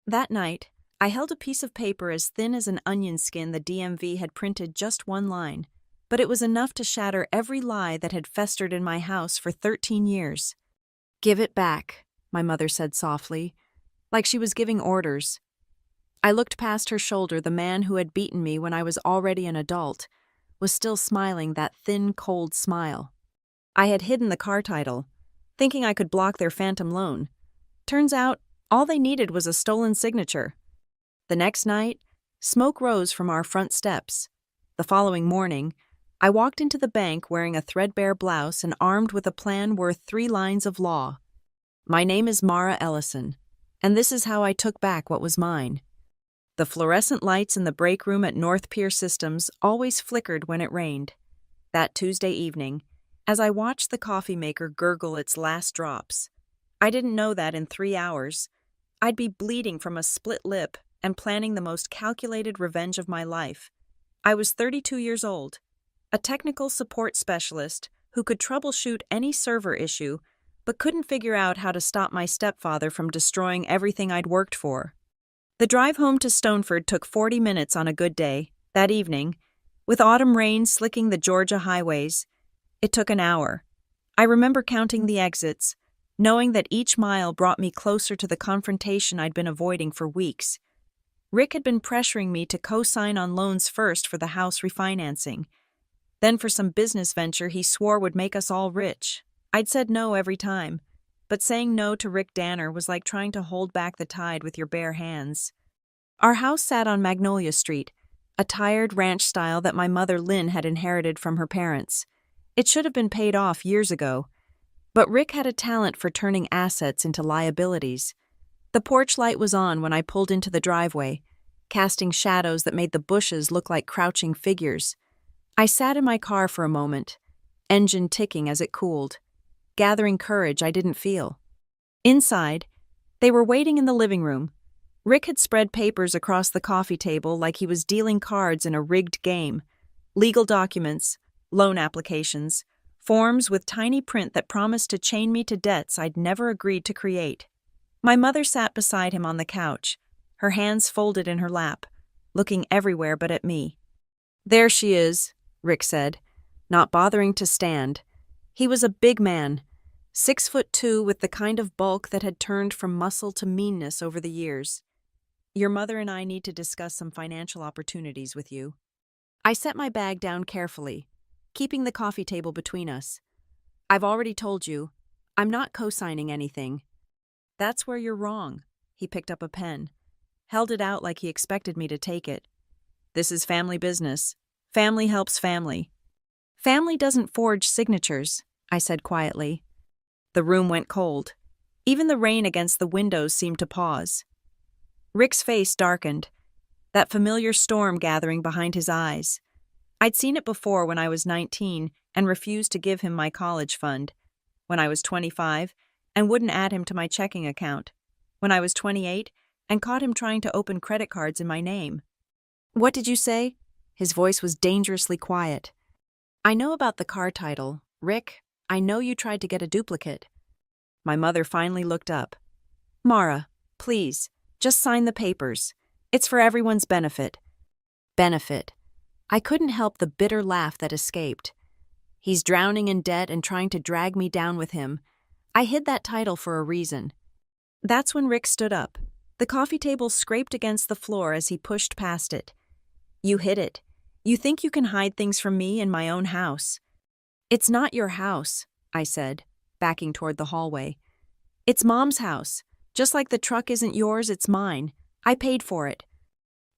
That night, I held a piece of paper as thin as an onion skin the DMV had printed just one line, but it was enough to shatter every lie that had festered in my house for 13 years. "Give it back," my mother said softly, like she was giving orders. I looked past her shoulder. The man who had beaten me when I was already an adult was still smiling that thin, cold smile. I had hidden the car title, thinking I could block their phantom loan. Turns out, all they needed was a stolen signature. The next night, smoke rose from our front steps. The following morning, I walked into the bank wearing a threadbare blouse and armed with a plan worth 3 lines of law. "My name is Mara Ellison, and this is how I took back what was mine." The fluorescent lights in the break room at North Pier Systems always flickered when it rained. That Tuesday evening, as I watched the coffee maker gurgle its last drops, I didn't know that in 3 hours, I'd be bleeding from a split lip and planning the most calculated revenge of my life. I was 32 years old, a technical support specialist who could troubleshoot any server issue, but couldn't figure out how to stop my stepfather from destroying everything I'd worked for. The drive home to Stoneford took 40 minutes on a good day. That evening, with autumn rain slicking the Georgia highways, it took an hour. I remember counting the exits, knowing that each mile brought me closer to the confrontation I'd been avoiding for weeks. Rick had been pressuring me to co-sign on loans first for the house refinancing. Then for some business venture he swore would make us all rich. I'd said no every time, but saying no to Rick Danner was like trying to hold back the tide with your bare hands. Our house sat on Magnolia Street, a tired ranch style that my mother Lynn had inherited from her parents. It should have been paid off years ago, but Rick had a talent for turning assets into liabilities. The porch light was on when I pulled into the driveway, casting shadows that made the bushes look like crouching figures. I sat in my car for a moment, engine ticking as it cooled, gathering courage I didn't feel. Inside, they were waiting in the living room. Rick had spread papers across the coffee table like he was dealing cards in a rigged game. Legal documents, loan applications, forms with tiny print that promised to chain me to debts I'd never agreed to create. My mother sat beside him on the couch, her hands folded in her lap, looking everywhere but at me. "There she is," Rick said, not bothering to stand. He was a big man, 6'2", with the kind of bulk that had turned from muscle to meanness over the years. "Your mother and I need to discuss some financial opportunities with you." I set my bag down carefully, keeping the coffee table between us. "I've already told you, I'm not co-signing anything." "That's where you're wrong." He picked up a pen, held it out like he expected me to take it. "This is family business. Family helps family." "Family doesn't forge signatures," I said quietly. The room went cold. Even the rain against the windows seemed to pause. Rick's face darkened, that familiar storm gathering behind his eyes. I'd seen it before when I was 19 and refused to give him my college fund, when I was 25 and wouldn't add him to my checking account, when I was 28 and caught him trying to open credit cards in my name. "What did you say?" His voice was dangerously quiet. "I know about the car title. Rick, I know you tried to get a duplicate." My mother finally looked up. "Mara, please, just sign the papers. It's for everyone's benefit." Benefit. I couldn't help the bitter laugh that escaped. He's drowning in debt and trying to drag me down with him. I hid that title for a reason. That's when Rick stood up. The coffee table scraped against the floor as he pushed past it. "You hid it. You think you can hide things from me in my own house." "It's not your house," I said, backing toward the hallway. "It's Mom's house. Just like the truck isn't yours, it's mine. I paid for it."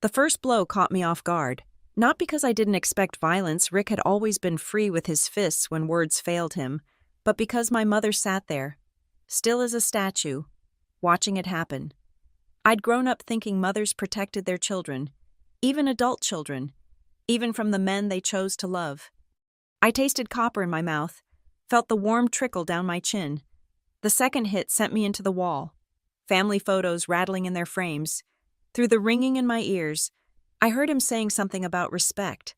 The first blow caught me off guard. Not because I didn't expect violence. Rick had always been free with his fists when words failed him, but because my mother sat there, still as a statue, watching it happen. I'd grown up thinking mothers protected their children, even adult children, even from the men they chose to love. I tasted copper in my mouth, felt the warm trickle down my chin. The second hit sent me into the wall, family photos rattling in their frames. Through the ringing in my ears, I heard him saying something about respect,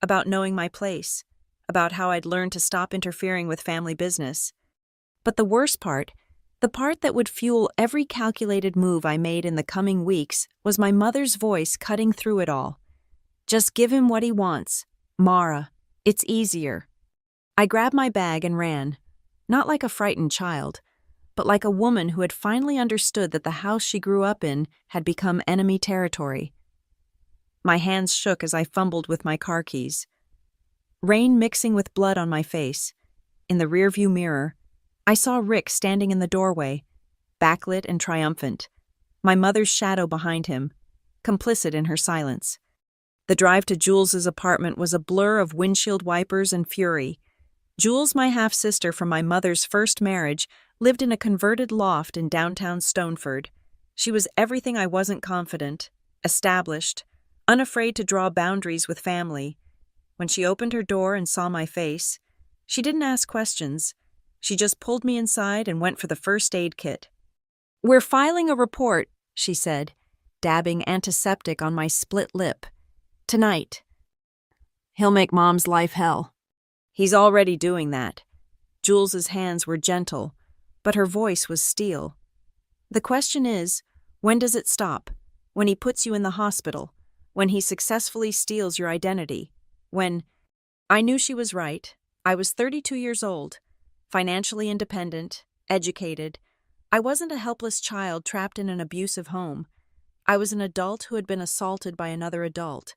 about knowing my place, about how I'd learned to stop interfering with family business. But the worst part, The part that would fuel every calculated move I made in the coming weeks was my mother's voice cutting through it all. Just give him what he wants. Mara, it's easier. I grabbed my bag and ran, not like a frightened child, but like a woman who had finally understood that the house she grew up in had become enemy territory. My hands shook as I fumbled with my car keys. Rain mixing with blood on my face. In the rearview mirror, I saw Rick standing in the doorway, backlit and triumphant, my mother's shadow behind him, complicit in her silence. The drive to Jules's apartment was a blur of windshield wipers and fury. Jules, my half-sister from my mother's first marriage, lived in a converted loft in downtown Stoneford. She was everything I wasn't confident, established, unafraid to draw boundaries with family. When she opened her door and saw my face, she didn't ask questions. She just pulled me inside and went for the first aid kit. "We're filing a report," she said, dabbing antiseptic on my split lip. "Tonight. He'll make Mom's life hell." "He's already doing that." Jules's hands were gentle, but her voice was steel. "The question is, when does it stop? When he puts you in the hospital? When he successfully steals your identity? When—" I knew she was right. I was 32 years old, financially independent, educated. I wasn't a helpless child trapped in an abusive home. I was an adult who had been assaulted by another adult.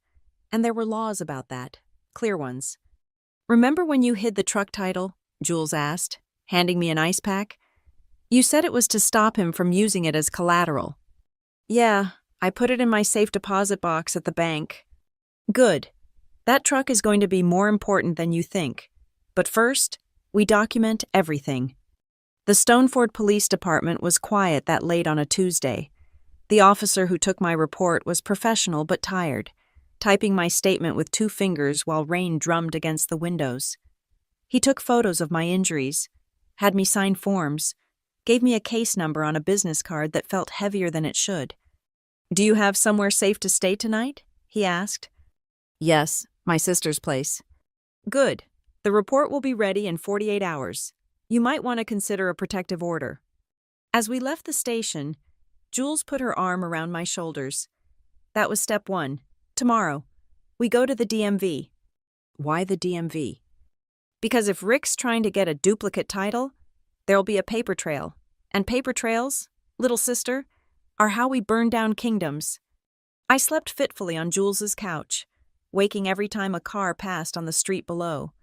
And there were laws about that, clear ones. "Remember when you hid the truck title?" Jules asked, handing me an ice pack. "You said it was to stop him from using it as collateral." "Yeah, I put it in my safe deposit box at the bank." "Good. That truck is going to be more important than you think. But first, we document everything." The Stoneford Police Department was quiet that late on a Tuesday. The officer who took my report was professional but tired, typing my statement with 2 fingers while rain drummed against the windows. He took photos of my injuries, had me sign forms, gave me a case number on a business card that felt heavier than it should. "Do you have somewhere safe to stay tonight?" he asked. "Yes, my sister's place." "Good. The report will be ready in 48 hours. You might want to consider a protective order." As we left the station, Jules put her arm around my shoulders. "That was step 1. Tomorrow, we go to the DMV." "Why the DMV?" "Because if Rick's trying to get a duplicate title, there'll be a paper trail. And paper trails, little sister, are how we burn down kingdoms." I slept fitfully on Jules's couch, waking every time a car passed on the street below.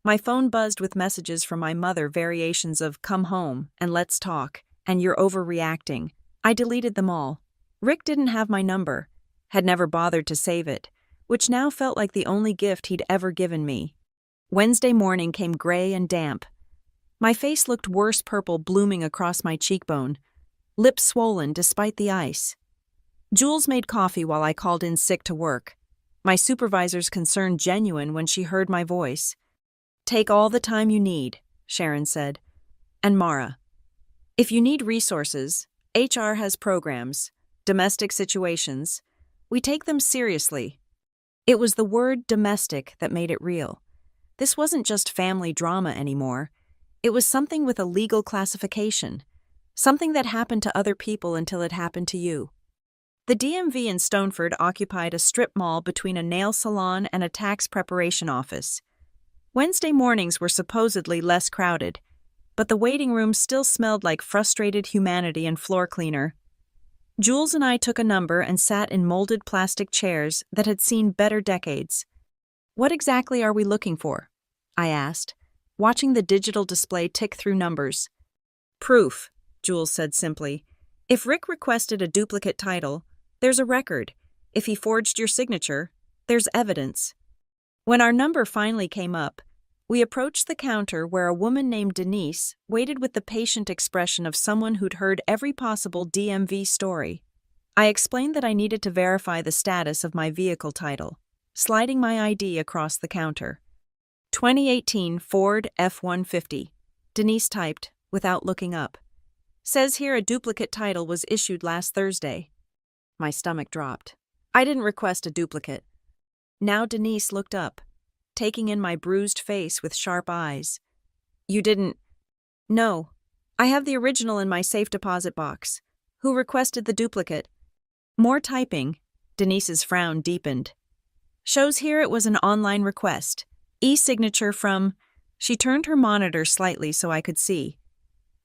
My phone buzzed with messages from my mother, variations of "come home" and "let's talk" and "you're overreacting." I deleted them all. Rick didn't have my number, had never bothered to save it, which now felt like the only gift he'd ever given me. Wednesday morning came gray and damp. My face looked worse purple blooming across my cheekbone, lips swollen despite the ice. Jules made coffee while I called in sick to work. My supervisor's concern genuine when she heard my voice. "Take all the time you need," Sharon said. "And Mara, if you need resources, HR has programs, domestic situations. We take them seriously." It was the word domestic that made it real. This wasn't just family drama anymore. It was something with a legal classification, something that happened to other people until it happened to you. The DMV in Stoneford occupied a strip mall between a nail salon and a tax preparation office. Wednesday mornings were supposedly less crowded, but the waiting room still smelled like frustrated humanity and floor cleaner. Jules and I took a number and sat in molded plastic chairs that had seen better decades. "What exactly are we looking for?" I asked, watching the digital display tick through numbers. "Proof," Jules said simply. "If Rick requested a duplicate title, there's a record. If he forged your signature, there's evidence." When our number finally came up, we approached the counter where a woman named Denise waited with the patient expression of someone who'd heard every possible DMV story. I explained that I needed to verify the status of my vehicle title, sliding my ID across the counter. 2018 Ford F-150, Denise typed, without looking up. "Says here a duplicate title was issued last Thursday." My stomach dropped. I didn't request a duplicate. Now Denise looked up, taking in my bruised face with sharp eyes. "You didn't—" "No, I have the original in my safe deposit box. Who requested the duplicate? More typing. Denise's frown deepened. Shows here it was an online request. E-signature from... She turned her monitor slightly so I could see.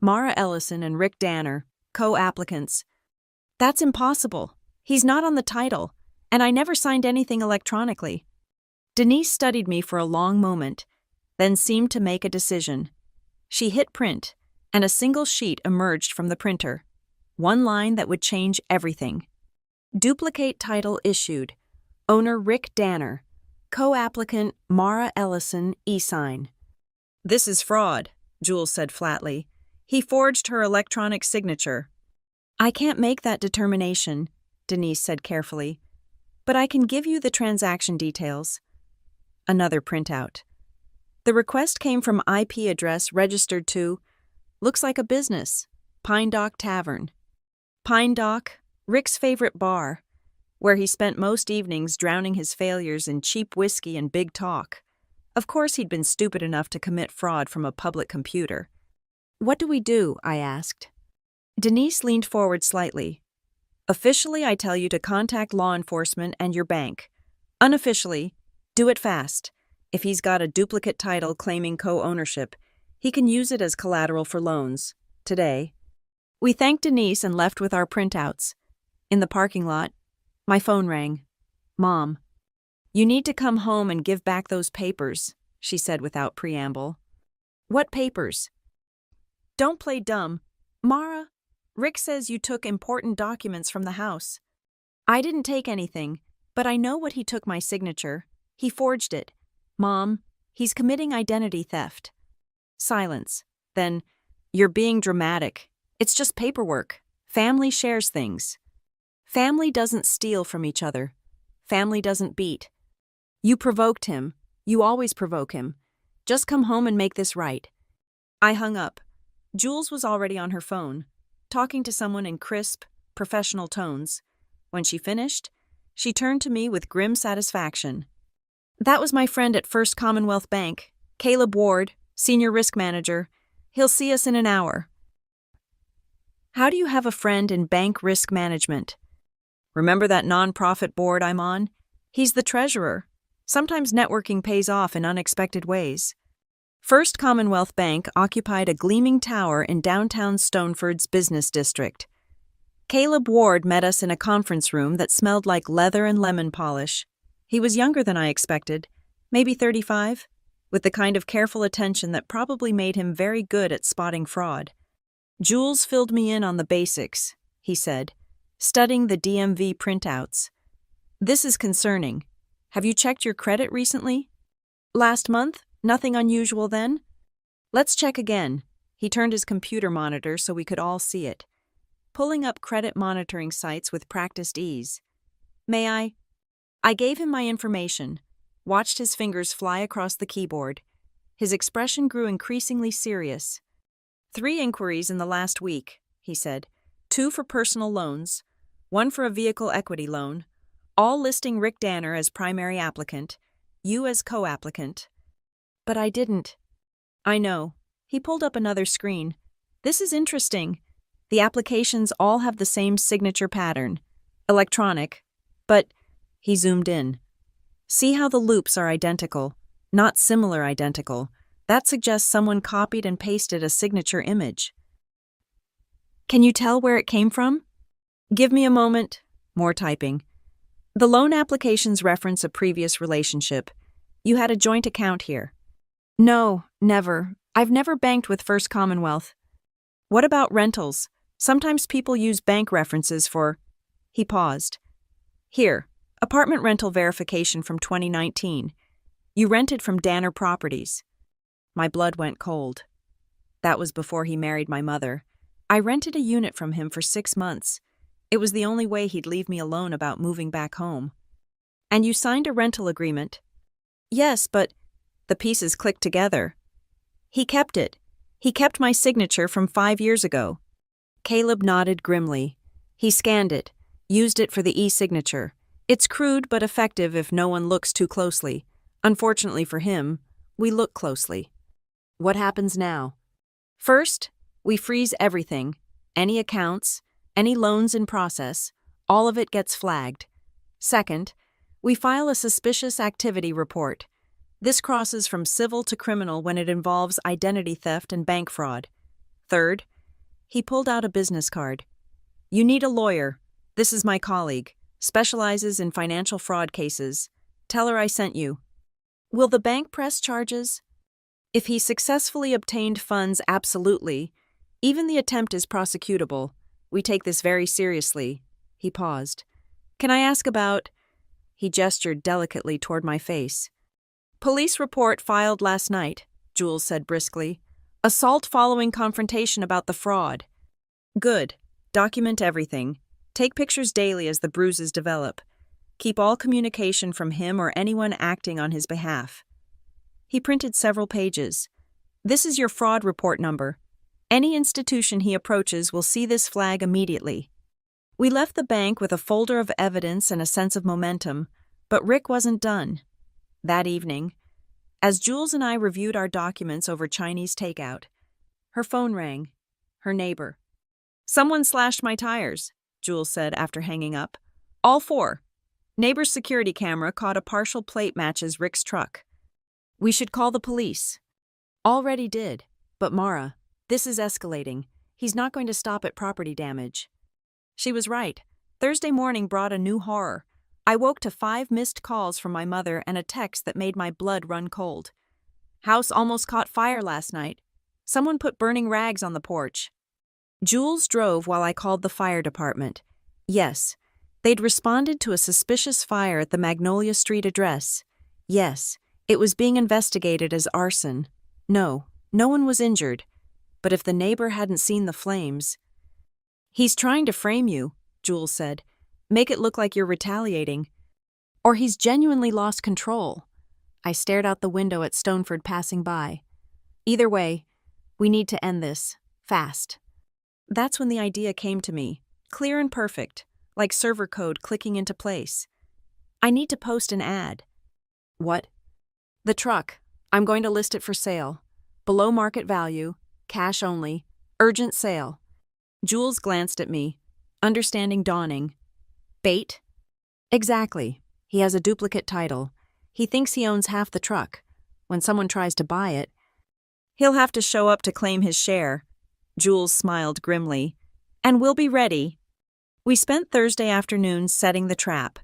Mara Ellison and Rick Danner, co-applicants. That's impossible. He's not on the title, and I never signed anything electronically. Denise studied me for a long moment, then seemed to make a decision. She hit print, and a single sheet emerged from the printer. One line that would change everything. Duplicate title issued. Owner Rick Danner. Co-applicant Mara Ellison, e-sign. This is fraud, Jules said flatly. He forged her electronic signature. I can't make that determination, Denise said carefully, but I can give you the transaction details. Another printout. The request came from IP address registered to, looks like a business, Pine Dock Tavern. Pine Dock, Rick's favorite bar, where he spent most evenings drowning his failures in cheap whiskey and big talk. Of course he'd been stupid enough to commit fraud from a public computer. What do we do? I asked. Denise leaned forward slightly. Officially, I tell you to contact law enforcement and your bank. Unofficially, do it fast. If he's got a duplicate title claiming co-ownership, he can use it as collateral for loans. Today. We thanked Denise and left with our printouts. In the parking lot, my phone rang. Mom. You need to come home and give back those papers, she said without preamble. What papers? Don't play dumb. Mara, Rick says you took important documents from the house. I didn't take anything, but I know what he took my signature. He forged it. Mom, he's committing identity theft. Silence. Then, you're being dramatic. It's just paperwork. Family shares things. Family doesn't steal from each other. Family doesn't beat. You provoked him. You always provoke him. Just come home and make this right. I hung up. Jules was already on her phone, talking to someone in crisp, professional tones. When she finished, she turned to me with grim satisfaction. That was my friend at First Commonwealth Bank, Caleb Ward, Senior Risk Manager. He'll see us in an hour. How do you have a friend in bank risk management? Remember that nonprofit board I'm on? He's the treasurer. Sometimes networking pays off in unexpected ways. First Commonwealth Bank occupied a gleaming tower in downtown Stoneford's business district. Caleb Ward met us in a conference room that smelled like leather and lemon polish. He was younger than I expected, maybe 35, with the kind of careful attention that probably made him very good at spotting fraud. Jules filled me in on the basics, he said, studying the DMV printouts. This is concerning. Have you checked your credit recently? Last month? Nothing unusual then? Let's check again. He turned his computer monitor so we could all see it, pulling up credit monitoring sites with practiced ease. May I? I gave him my information, watched his fingers fly across the keyboard. His expression grew increasingly serious. 3 inquiries in the last week, he said. 2 for personal loans, 1 for a vehicle equity loan, all listing Rick Danner as primary applicant, you as co-applicant. But I didn't. I know. He pulled up another screen. This is interesting. The applications all have the same signature pattern. Electronic. But, he zoomed in. See how the loops are identical, not similar identical. That suggests someone copied and pasted a signature image. Can you tell where it came from? Give me a moment. More typing. The loan applications reference a previous relationship. You had a joint account here. No, never. I've never banked with First Commonwealth. What about rentals? Sometimes people use bank references for... He paused. Here, apartment rental verification from 2019. You rented from Danner Properties. My blood went cold. That was before he married my mother. I rented a unit from him for 6 months. It was the only way he'd leave me alone about moving back home. And you signed a rental agreement? Yes, but... The pieces clicked together. He kept it. He kept my signature from 5 years ago. Caleb nodded grimly. He scanned it, used it for the e-signature. It's crude but effective if no one looks too closely. Unfortunately for him, we look closely. What happens now? First, We freeze everything, any accounts, any loans in process, all of it gets flagged. Second, we file a suspicious activity report. This crosses from civil to criminal when it involves identity theft and bank fraud. Third, he pulled out a business card. You need a lawyer. This is my colleague. Specializes in financial fraud cases. Tell her I sent you. Will the bank press charges? If he successfully obtained funds, absolutely. Even the attempt is prosecutable. We take this very seriously. He paused. Can I ask about? He gestured delicately toward my face. Police report filed last night, Jules said briskly. Assault following confrontation about the fraud. Good. Document everything. Take pictures daily as the bruises develop. Keep all communication from him or anyone acting on his behalf. He printed several pages. This is your fraud report number. Any institution he approaches will see this flag immediately. We left the bank with a folder of evidence and a sense of momentum, but Rick wasn't done. That evening, as Jules and I reviewed our documents over Chinese takeout, her phone rang. Her neighbor. Someone slashed my tires, Jules said after hanging up. All four. Neighbor's security camera caught a partial plate matches Rick's truck. We should call the police. Already did. But Mara, this is escalating. He's not going to stop at property damage. She was right. Thursday morning brought a new horror. I woke to 5 missed calls from my mother and a text that made my blood run cold. House almost caught fire last night. Someone put burning rags on the porch. Jules drove while I called the fire department. Yes, they'd responded to a suspicious fire at the Magnolia Street address. Yes, it was being investigated as arson. No one was injured. But if the neighbor hadn't seen the flames... He's trying to frame you, Jules said. Make it look like you're retaliating. Or he's genuinely lost control. I stared out the window at Stoneford passing by. Either way, we need to end this. Fast. That's when the idea came to me. Clear and perfect, like server code clicking into place. I need to post an ad. What? The truck. I'm going to list it for sale. Below market value, cash only, urgent sale. Jules glanced at me, understanding dawning. Bait? Exactly. He has a duplicate title. He thinks he owns half the truck. When someone tries to buy it, he'll have to show up to claim his share. Jules smiled grimly. And we'll be ready. We spent Thursday afternoon setting the trap.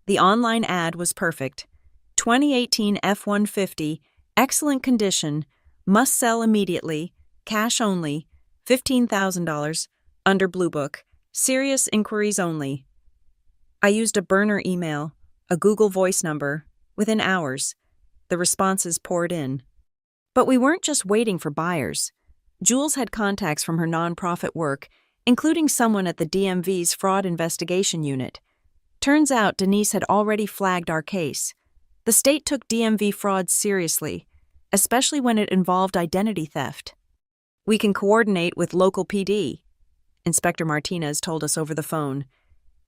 The online ad was perfect. 2018 F-150, excellent condition, must sell immediately, cash only, $15,000, under Blue Book, serious inquiries only. I used a burner email, a Google Voice number, within hours. The responses poured in. But we weren't just waiting for buyers. Jules had contacts from her nonprofit work, including someone at the DMV's fraud investigation unit. Turns out Denise had already flagged our case. The state took DMV fraud seriously, especially when it involved identity theft. We can coordinate with local PD, Inspector Martinez told us over the phone.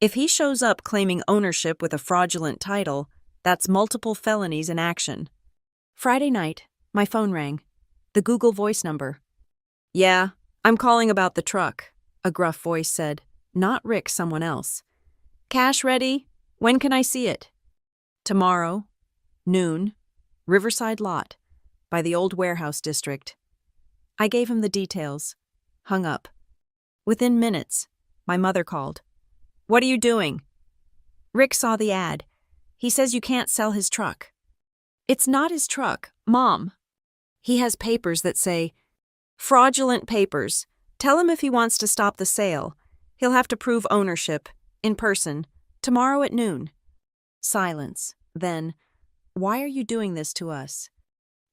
If he shows up claiming ownership with a fraudulent title, that's multiple felonies in action. Friday night, my phone rang. The Google Voice number. Yeah, I'm calling about the truck, a gruff voice said. Not Rick, someone else. Cash ready? When can I see it? Tomorrow, noon, Riverside Lot, by the old warehouse district. I gave him the details. Hung up. Within minutes, my mother called. What are you doing? Rick saw the ad. He says you can't sell his truck. It's not his truck, Mom. He has papers that say, fraudulent papers. Tell him if he wants to stop the sale. He'll have to prove ownership, in person, tomorrow at noon. Silence. Then, why are you doing this to us?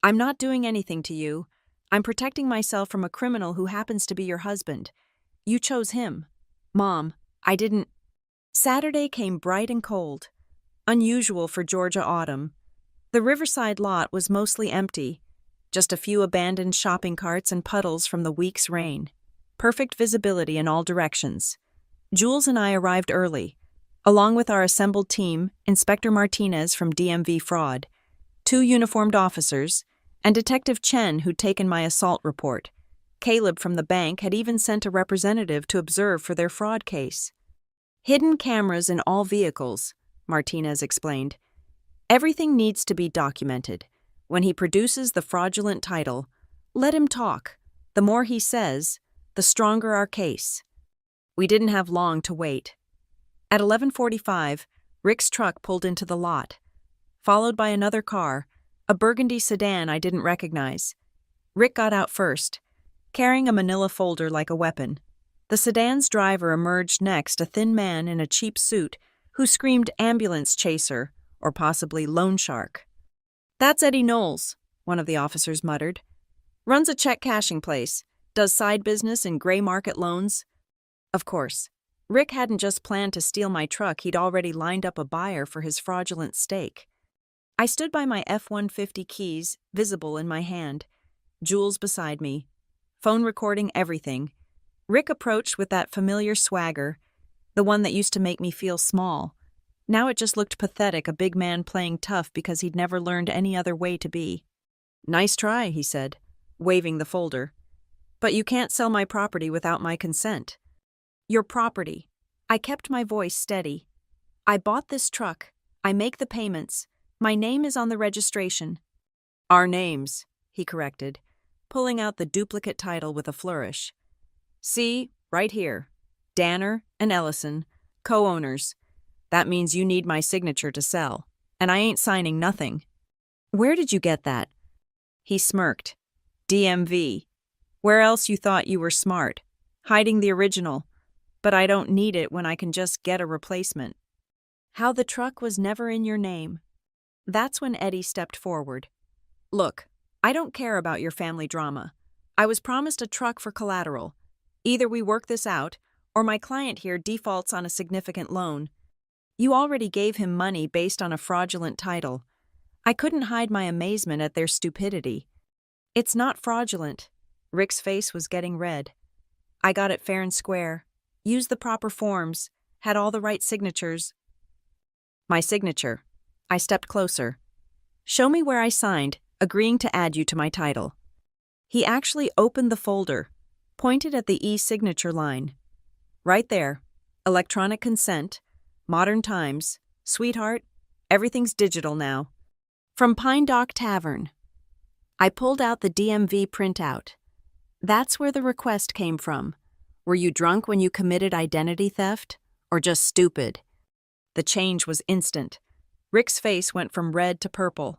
I'm not doing anything to you. I'm protecting myself from a criminal who happens to be your husband. You chose him. Mom, I didn't. Saturday came bright and cold. Unusual for Georgia autumn. The Riverside lot was mostly empty. Just a few abandoned shopping carts and puddles from the week's rain. Perfect visibility in all directions. Jules and I arrived early. Along with our assembled team, Inspector Martinez from DMV Fraud, 2 uniformed officers, and Detective Chen who'd taken my assault report. Caleb from the bank had even sent a representative to observe for their fraud case. Hidden cameras in all vehicles, Martinez explained. Everything needs to be documented. When he produces the fraudulent title, let him talk. The more he says, the stronger our case. We didn't have long to wait. At 11:45, Rick's truck pulled into the lot, followed by another car, a burgundy sedan I didn't recognize. Rick got out first, carrying a manila folder like a weapon. The sedan's driver emerged next, a thin man in a cheap suit who screamed ambulance chaser, or possibly loan shark. "That's Eddie Knowles," one of the officers muttered. "Runs a check cashing place, does side business in gray market loans." Of course, Rick hadn't just planned to steal my truck, he'd already lined up a buyer for his fraudulent stake. I stood by my F-150 keys, visible in my hand, Jules beside me, phone recording everything. Rick approached with that familiar swagger, the one that used to make me feel small. Now it just looked pathetic, a big man playing tough because he'd never learned any other way to be. "Nice try," he said, waving the folder. "But you can't sell my property without my consent." "Your property." I kept my voice steady. "I bought this truck. I make the payments. My name is on the registration." "Our names," he corrected, pulling out the duplicate title with a flourish. "See, right here. Danner and Ellison, co-owners. That means you need my signature to sell, and I ain't signing nothing." "Where did you get that?" He smirked. "DMV. Where else you thought you were smart? Hiding the original. But I don't need it when I can just get a replacement." "How the truck was never in your name." That's when Eddie stepped forward. "Look, I don't care about your family drama. I was promised a truck for collateral. Either we work this out, or my client here defaults on a significant loan. You already gave him money based on a fraudulent title." I couldn't hide my amazement at their stupidity. "It's not fraudulent." Rick's face was getting red. "I got it fair and square. Used the proper forms. Had all the right signatures." "My signature." I stepped closer. "Show me where I signed, agreeing to add you to my title." He actually opened the folder, pointed at the e-signature line. "Right there. Electronic consent. Modern times. Sweetheart, everything's digital now. From Pine Dock Tavern." I pulled out the DMV printout. "That's where the request came from. Were you drunk when you committed identity theft? Or just stupid?" The change was instant. Rick's face went from red to purple.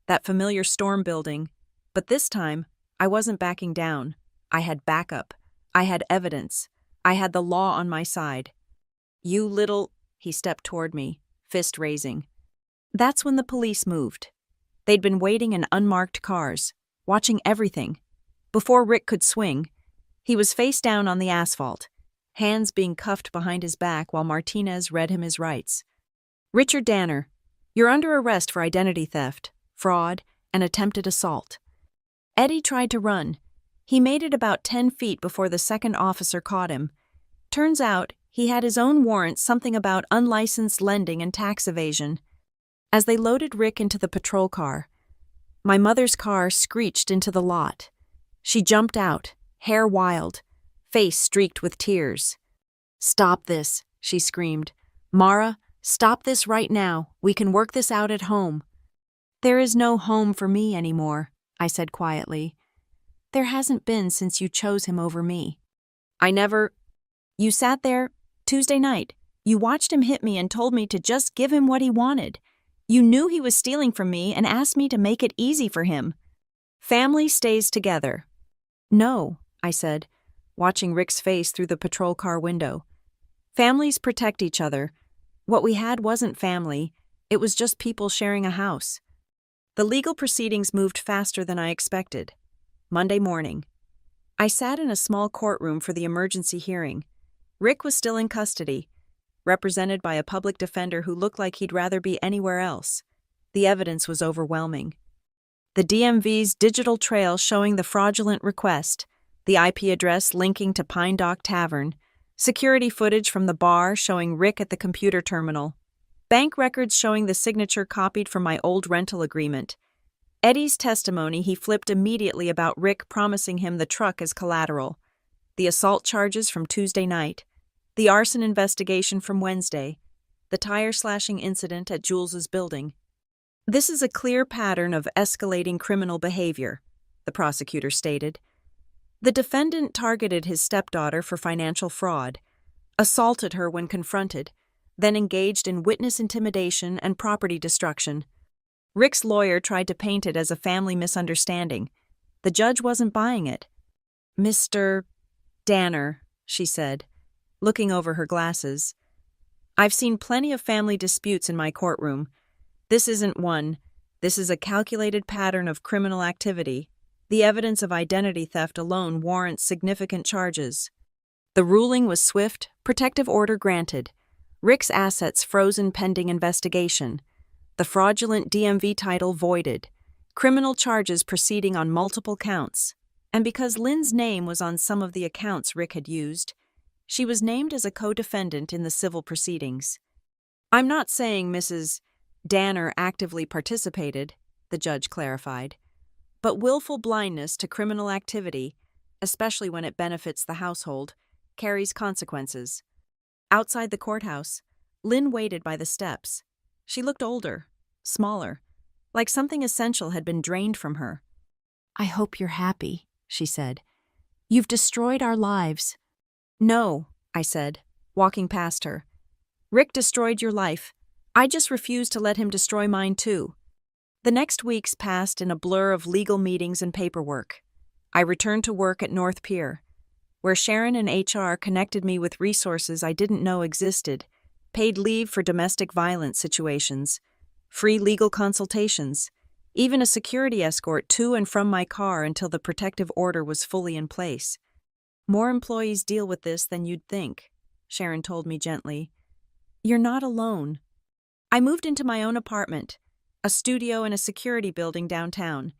That familiar storm building. But this time, I wasn't backing down. I had backup. I had evidence. I had the law on my side. "You little..." He stepped toward me, fist raising. That's when the police moved. They'd been waiting in unmarked cars, watching everything. Before Rick could swing, he was face down on the asphalt, hands being cuffed behind his back while Martinez read him his rights. "Richard Danner, you're under arrest for identity theft, fraud, and attempted assault." Eddie tried to run. He made it about 10 feet before the second officer caught him. Turns out, he had his own warrant, something about unlicensed lending and tax evasion. As they loaded Rick into the patrol car, my mother's car screeched into the lot. She jumped out, hair wild, face streaked with tears. "Stop this," she screamed. "Mara, stop this right now. We can work this out at home." "There is no home for me anymore," I said quietly. "There hasn't been since you chose him over me. I never..." "You sat there Tuesday night. You watched him hit me and told me to just give him what he wanted. You knew he was stealing from me and asked me to make it easy for him. Family stays together." "No," I said, watching Rick's face through the patrol car window. "Families protect each other. What we had wasn't family. It was just people sharing a house." The legal proceedings moved faster than I expected. Monday morning. I sat in a small courtroom for the emergency hearing. Rick was still in custody, represented by a public defender who looked like he'd rather be anywhere else. The evidence was overwhelming. The DMV's digital trail showing the fraudulent request, the IP address linking to Pine Dock Tavern, security footage from the bar showing Rick at the computer terminal, bank records showing the signature copied from my old rental agreement. Eddie's testimony he flipped immediately about Rick promising him the truck as collateral, the assault charges from Tuesday night, the arson investigation from Wednesday, the tire-slashing incident at Jules's building. This is a clear pattern of escalating criminal behavior, the prosecutor stated. The defendant targeted his stepdaughter for financial fraud, assaulted her when confronted, then engaged in witness intimidation and property destruction. Rick's lawyer tried to paint it as a family misunderstanding. The judge wasn't buying it. "Mr. Danner," she said, looking over her glasses. "I've seen plenty of family disputes in my courtroom. This isn't one. This is a calculated pattern of criminal activity. The evidence of identity theft alone warrants significant charges." The ruling was swift, protective order granted. Rick's assets frozen pending investigation. The fraudulent DMV title voided. Criminal charges proceeding on multiple counts. And because Lynn's name was on some of the accounts Rick had used, she was named as a co-defendant in the civil proceedings. "I'm not saying Mrs. Danner actively participated," the judge clarified, "but willful blindness to criminal activity, especially when it benefits the household, carries consequences." Outside the courthouse, Lynn waited by the steps. She looked older, smaller, like something essential had been drained from her. "I hope you're happy," she said. "You've destroyed our lives." "No," I said, walking past her. "Rick destroyed your life. I just refuse to let him destroy mine too." The next weeks passed in a blur of legal meetings and paperwork. I returned to work at North Pier, where Sharon and HR connected me with resources I didn't know existed, paid leave for domestic violence situations, free legal consultations, even a security escort to and from my car until the protective order was fully in place. "More employees deal with this than you'd think," Sharon told me gently. "You're not alone." I moved into my own apartment, a studio in a security building downtown.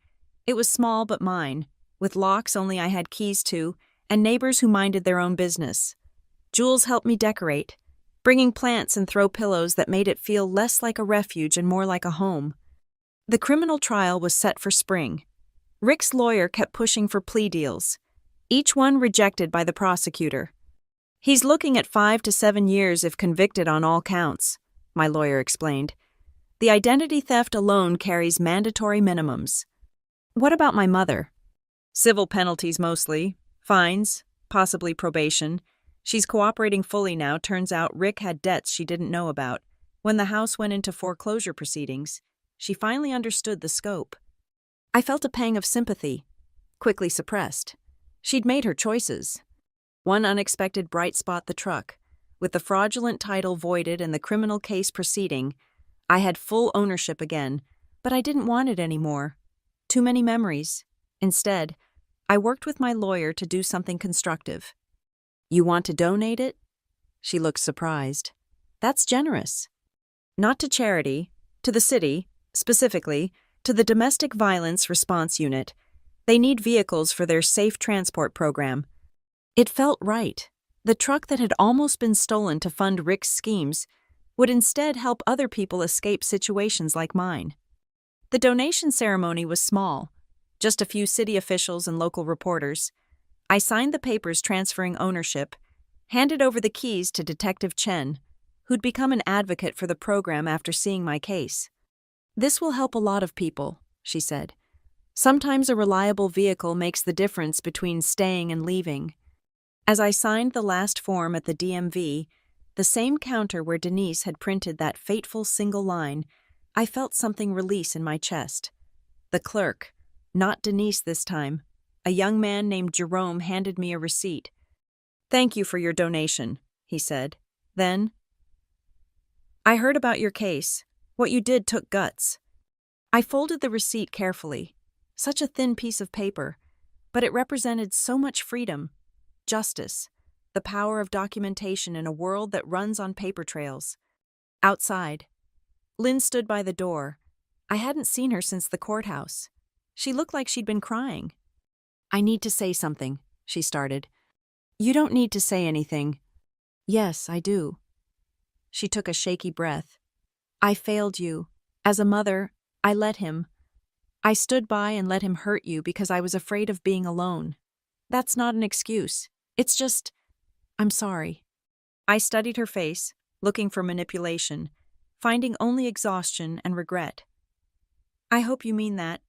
It was small but mine, with locks only I had keys to, and neighbors who minded their own business. Jules helped me decorate, bringing plants and throw pillows that made it feel less like a refuge and more like a home. The criminal trial was set for spring. Rick's lawyer kept pushing for plea deals, each one rejected by the prosecutor. "He's looking at 5 to 7 years if convicted on all counts," my lawyer explained. "The identity theft alone carries mandatory minimums." "What about my mother?" "Civil penalties mostly, fines, possibly probation. She's cooperating fully now. Turns out Rick had debts she didn't know about. When the house went into foreclosure proceedings, she finally understood the scope." I felt a pang of sympathy, quickly suppressed. She'd made her choices. One unexpected bright spot: the truck. With the fraudulent title voided and the criminal case proceeding, I had full ownership again, but I didn't want it anymore. Too many memories. Instead, I worked with my lawyer to do something constructive. "You want to donate it?" She looked surprised. "That's generous." "Not to charity, to the city, specifically, to the Domestic Violence Response Unit. They need vehicles for their safe transport program." It felt right. The truck that had almost been stolen to fund Rick's schemes would instead help other people escape situations like mine. The donation ceremony was small, just a few city officials and local reporters. I signed the papers transferring ownership, handed over the keys to Detective Chen, who'd become an advocate for the program after seeing my case. "This will help a lot of people," she said. "Sometimes a reliable vehicle makes the difference between staying and leaving." As I signed the last form at the DMV, the same counter where Denise had printed that fateful single line, I felt something release in my chest. The clerk, not Denise this time, a young man named Jerome, handed me a receipt. "Thank you for your donation," he said. Then, "I heard about your case. What you did took guts." I folded the receipt carefully. Such a thin piece of paper, but it represented so much freedom, justice, the power of documentation in a world that runs on paper trails. Outside, Lynn stood by the door. I hadn't seen her since the courthouse. She looked like she'd been crying. "I need to say something," she started. "You don't need to say anything." "Yes, I do." She took a shaky breath. "I failed you. As a mother, I let him. I stood by and let him hurt you because I was afraid of being alone. That's not an excuse. It's just, I'm sorry. I studied her face, looking for manipulation, finding only exhaustion and regret. I hope you mean that.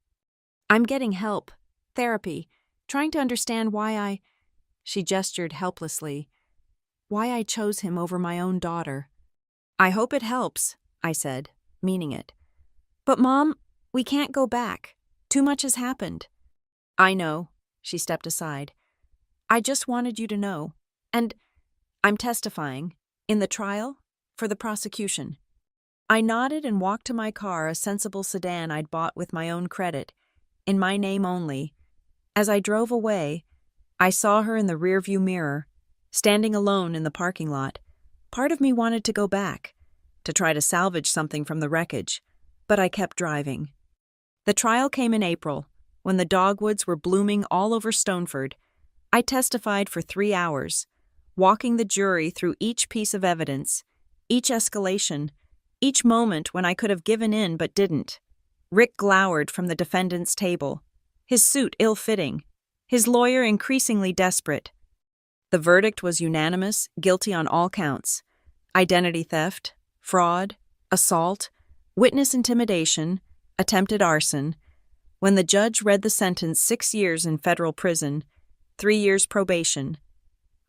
I'm getting help, therapy, trying to understand why she gestured helplessly, why I chose him over my own daughter. I hope it helps, I said, meaning it. But Mom, we can't go back. Too much has happened. I know, she stepped aside. I just wanted you to know. And I'm testifying, in the trial, for the prosecution. I nodded and walked to my car, a sensible sedan I'd bought with my own credit, in my name only. As I drove away, I saw her in the rearview mirror, standing alone in the parking lot. Part of me wanted to go back, to try to salvage something from the wreckage, but I kept driving. The trial came in April, when the dogwoods were blooming all over Stoneford. I testified for 3 hours, walking the jury through each piece of evidence, each escalation, each moment when I could have given in but didn't. Rick glowered from the defendant's table, his suit ill-fitting, his lawyer increasingly desperate. The verdict was unanimous, guilty on all counts: identity theft, fraud, assault, witness intimidation, attempted arson. When the judge read the sentence, 6 years in federal prison, 3 years probation,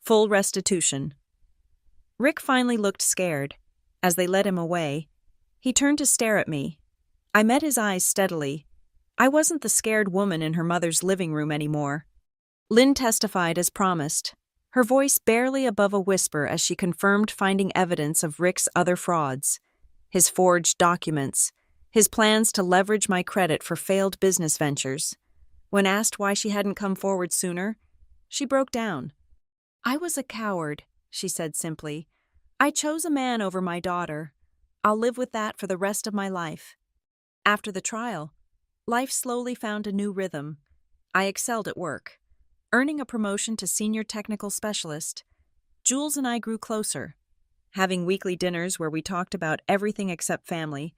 full restitution. Rick finally looked scared. As they led him away, he turned to stare at me. I met his eyes steadily. I wasn't the scared woman in her mother's living room anymore. Lynn testified as promised, her voice barely above a whisper as she confirmed finding evidence of Rick's other frauds, his forged documents, his plans to leverage my credit for failed business ventures. When asked why she hadn't come forward sooner, she broke down. I was a coward, she said simply. I chose a man over my daughter. I'll live with that for the rest of my life. After the trial, life slowly found a new rhythm. I excelled at work, earning a promotion to senior technical specialist. Jules and I grew closer, having weekly dinners where we talked about everything except family.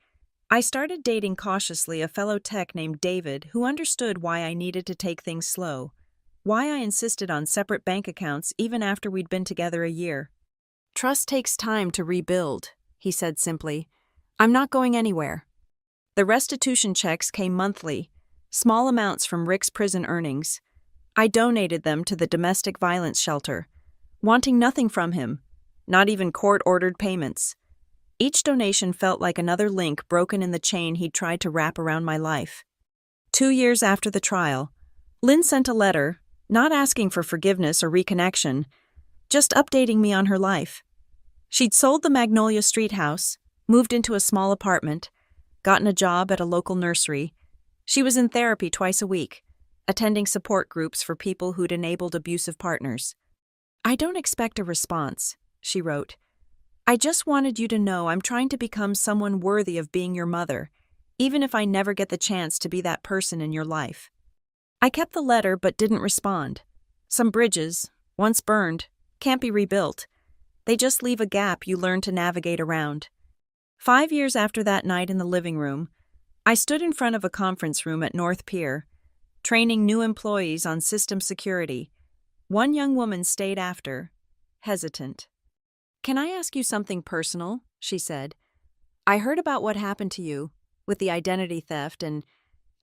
I started dating cautiously a fellow tech named David who understood why I needed to take things slow, why I insisted on separate bank accounts even after we'd been together a year. Trust takes time to rebuild, he said simply. I'm not going anywhere. The restitution checks came monthly, small amounts from Rick's prison earnings. I donated them to the domestic violence shelter, wanting nothing from him, not even court-ordered payments. Each donation felt like another link broken in the chain he'd tried to wrap around my life. 2 years after the trial, Lynn sent a letter, not asking for forgiveness or reconnection, just updating me on her life. She'd sold the Magnolia Street house, moved into a small apartment, gotten a job at a local nursery. She was in therapy twice a week, attending support groups for people who'd enabled abusive partners. I don't expect a response, she wrote. I just wanted you to know I'm trying to become someone worthy of being your mother, even if I never get the chance to be that person in your life. I kept the letter but didn't respond. Some bridges, once burned, can't be rebuilt. They just leave a gap you learn to navigate around. 5 years after that night in the living room, I stood in front of a conference room at North Pier, training new employees on system security. One young woman stayed after, hesitant. Can I ask you something personal? She said. I heard about what happened to you, with the identity theft and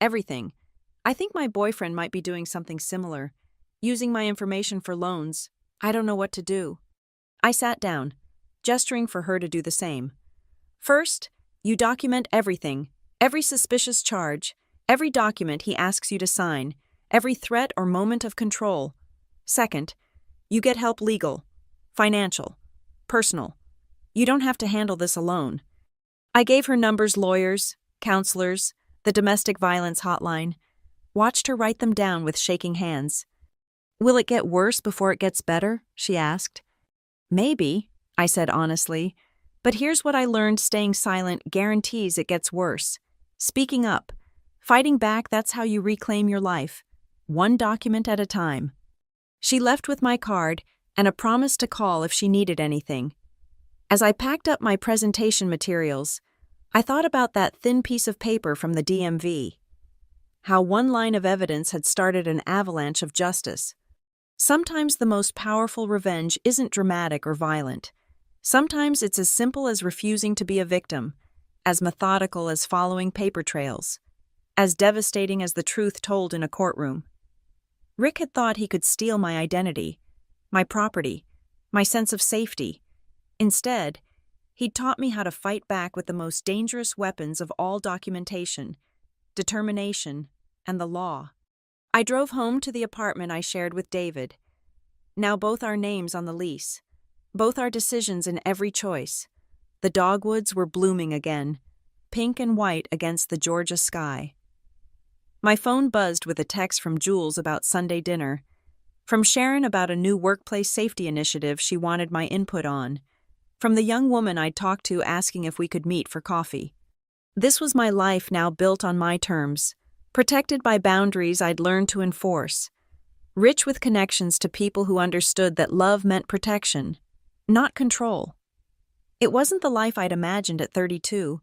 everything. I think my boyfriend might be doing something similar, using my information for loans. I don't know what to do. I sat down, gesturing for her to do the same. First, you document everything, every suspicious charge, every document he asks you to sign, every threat or moment of control. Second, you get help legal, financial, personal. You don't have to handle this alone. I gave her numbers, lawyers, counselors, the domestic violence hotline, watched her write them down with shaking hands. Will it get worse before it gets better? She asked. Maybe, I said honestly, but here's what I learned: staying silent guarantees it gets worse. Speaking up, fighting back, that's how you reclaim your life, one document at a time. She left with my card and a promise to call if she needed anything. As I packed up my presentation materials, I thought about that thin piece of paper from the DMV. how one line of evidence had started an avalanche of justice. Sometimes the most powerful revenge isn't dramatic or violent. Sometimes it's as simple as refusing to be a victim, as methodical as following paper trails, as devastating as the truth told in a courtroom. Rick had thought he could steal my identity, my property, my sense of safety. Instead, he'd taught me how to fight back with the most dangerous weapons of all documentation, determination, and the law. I drove home to the apartment I shared with David. Now both our names on the lease, both our decisions in every choice. The dogwoods were blooming again, pink and white against the Georgia sky. My phone buzzed with a text from Jules about Sunday dinner, from Sharon about a new workplace safety initiative she wanted my input on, from the young woman I'd talked to asking if we could meet for coffee. This was my life now built on my terms, protected by boundaries I'd learned to enforce, rich with connections to people who understood that love meant protection, not control. It wasn't the life I'd imagined at 32,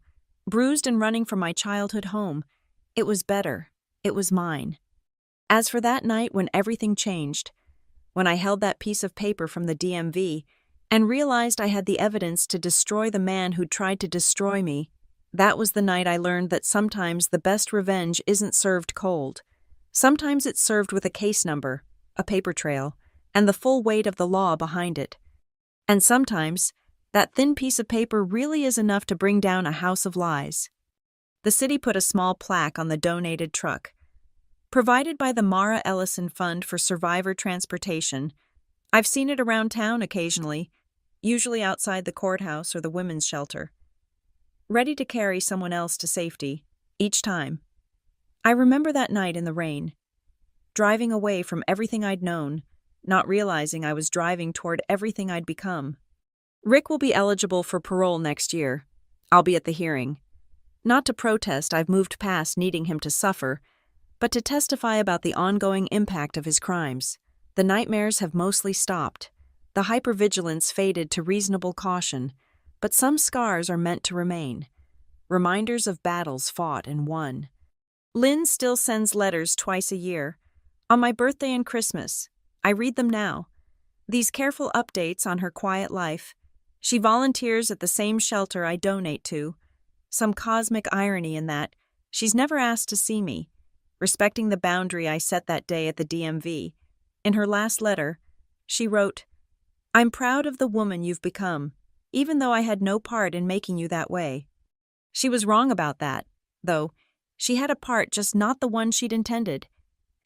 bruised and running from my childhood home. It was better. It was mine. As for that night when everything changed, when I held that piece of paper from the DMV and realized I had the evidence to destroy the man who'd tried to destroy me, that was the night I learned that sometimes the best revenge isn't served cold. Sometimes it's served with a case number, a paper trail, and the full weight of the law behind it. And sometimes, that thin piece of paper really is enough to bring down a house of lies. The city put a small plaque on the donated truck. Provided by the Mara Ellison Fund for Survivor Transportation, I've seen it around town occasionally, usually outside the courthouse or the women's shelter. Ready to carry someone else to safety, each time. I remember that night in the rain, driving away from everything I'd known, not realizing I was driving toward everything I'd become. Rick will be eligible for parole next year. I'll be at the hearing. Not to protest, I've moved past needing him to suffer, but to testify about the ongoing impact of his crimes. The nightmares have mostly stopped. The hypervigilance faded to reasonable caution, but some scars are meant to remain. Reminders of battles fought and won. Lynn still sends letters twice a year. On my birthday and Christmas. I read them now. These careful updates on her quiet life. She volunteers at the same shelter I donate to. Some cosmic irony in that. She's never asked to see me, respecting the boundary I set that day at the DMV. In her last letter, she wrote, "I'm proud of the woman you've become, even though I had no part in making you that way." She was wrong about that, though. She had a part, just not the one she'd intended.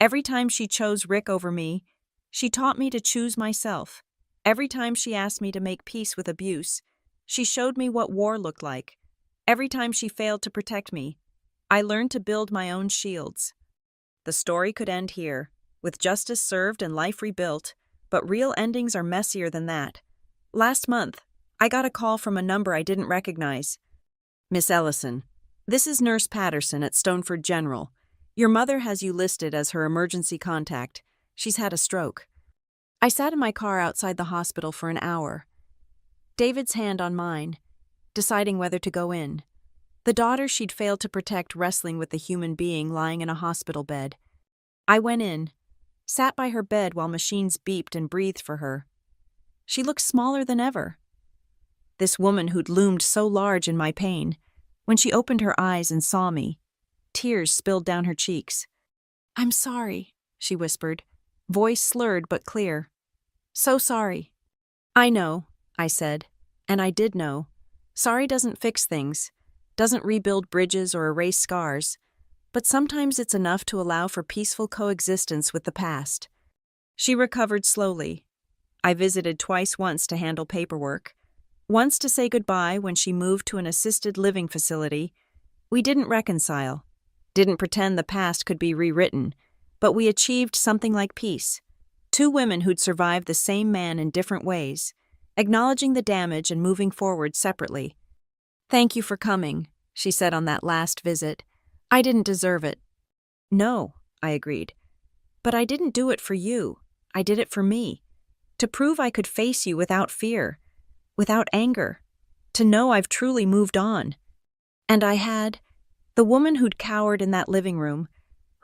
Every time she chose Rick over me, she taught me to choose myself. Every time she asked me to make peace with abuse, she showed me what war looked like. Every time she failed to protect me, I learned to build my own shields. The story could end here, with justice served and life rebuilt, but real endings are messier than that. Last month, I got a call from a number I didn't recognize. "Miss Ellison, this is Nurse Patterson at Stoneford General. Your mother has you listed as her emergency contact. She's had a stroke." I sat in my car outside the hospital for an hour. David's hand on mine, deciding whether to go in. The daughter she'd failed to protect wrestling with the human being lying in a hospital bed. I went in, sat by her bed while machines beeped and breathed for her. She looked smaller than ever. This woman who'd loomed so large in my pain, when she opened her eyes and saw me, tears spilled down her cheeks. "I'm sorry," she whispered, voice slurred but clear. "So sorry." "I know," I said, and I did know. Sorry doesn't fix things, doesn't rebuild bridges or erase scars, but sometimes it's enough to allow for peaceful coexistence with the past. She recovered slowly. I visited twice, once to handle paperwork, once to say goodbye when she moved to an assisted living facility. We didn't reconcile, didn't pretend the past could be rewritten, but we achieved something like peace. Two women who'd survived the same man in different ways, acknowledging the damage and moving forward separately. "Thank you for coming," she said on that last visit. "I didn't deserve it." "No," I agreed. "But I didn't do it for you. I did it for me. To prove I could face you without fear, without anger. To know I've truly moved on." And I had. The woman who'd cowered in that living room,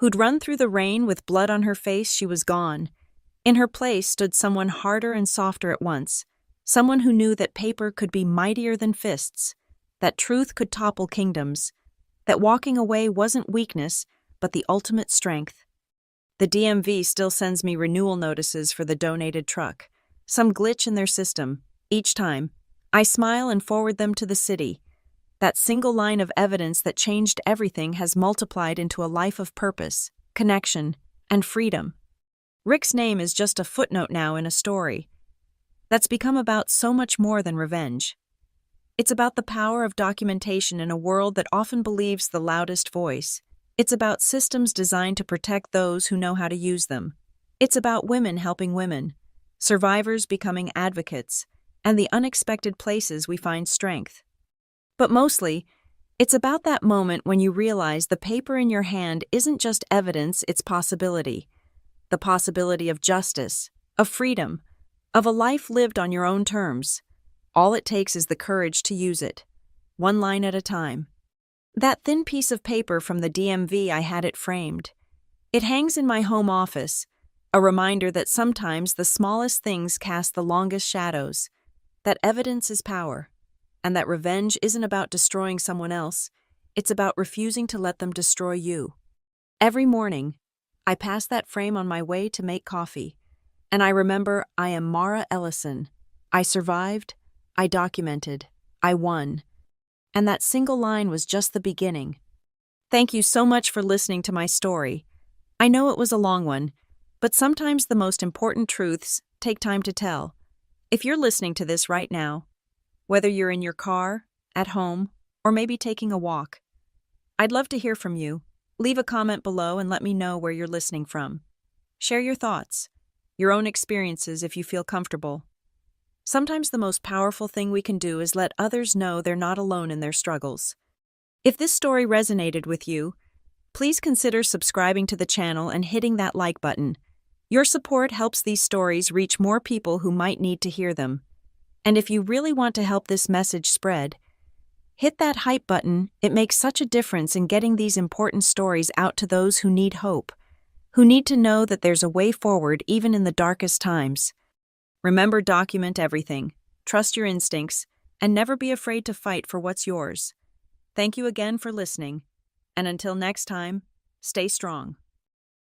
who'd run through the rain with blood on her face, she was gone. In her place stood someone harder and softer at once, someone who knew that paper could be mightier than fists, that truth could topple kingdoms, that walking away wasn't weakness, but the ultimate strength. The DMV still sends me renewal notices for the donated truck, some glitch in their system. Each time, I smile and forward them to the city. That single line of evidence that changed everything has multiplied into a life of purpose, connection, and freedom. Rick's name is just a footnote now in a story that's become about so much more than revenge. It's about the power of documentation in a world that often believes the loudest voice. It's about systems designed to protect those who know how to use them. It's about women helping women, survivors becoming advocates, and the unexpected places we find strength. But mostly, it's about that moment when you realize the paper in your hand isn't just evidence, it's possibility. The possibility of justice, of freedom, of a life lived on your own terms. All it takes is the courage to use it, one line at a time. That thin piece of paper from the DMV, I had it framed. It hangs in my home office, a reminder that sometimes the smallest things cast the longest shadows, that evidence is power, and that revenge isn't about destroying someone else, it's about refusing to let them destroy you. Every morning, I pass that frame on my way to make coffee, and I remember I am Mara Ellison. I survived, I documented, I won. And that single line was just the beginning. Thank you so much for listening to my story. I know it was a long one, but sometimes the most important truths take time to tell. If you're listening to this right now, whether you're in your car, at home, or maybe taking a walk, I'd love to hear from you. Leave a comment below and let me know where you're listening from. Share your thoughts, your own experiences if you feel comfortable. Sometimes the most powerful thing we can do is let others know they're not alone in their struggles. If this story resonated with you, please consider subscribing to the channel and hitting that like button. Your support helps these stories reach more people who might need to hear them. And if you really want to help this message spread, hit that hype button. It makes such a difference in getting these important stories out to those who need hope, who need to know that there's a way forward even in the darkest times. Remember, document everything, trust your instincts, and never be afraid to fight for what's yours. Thank you again for listening, and until next time, stay strong.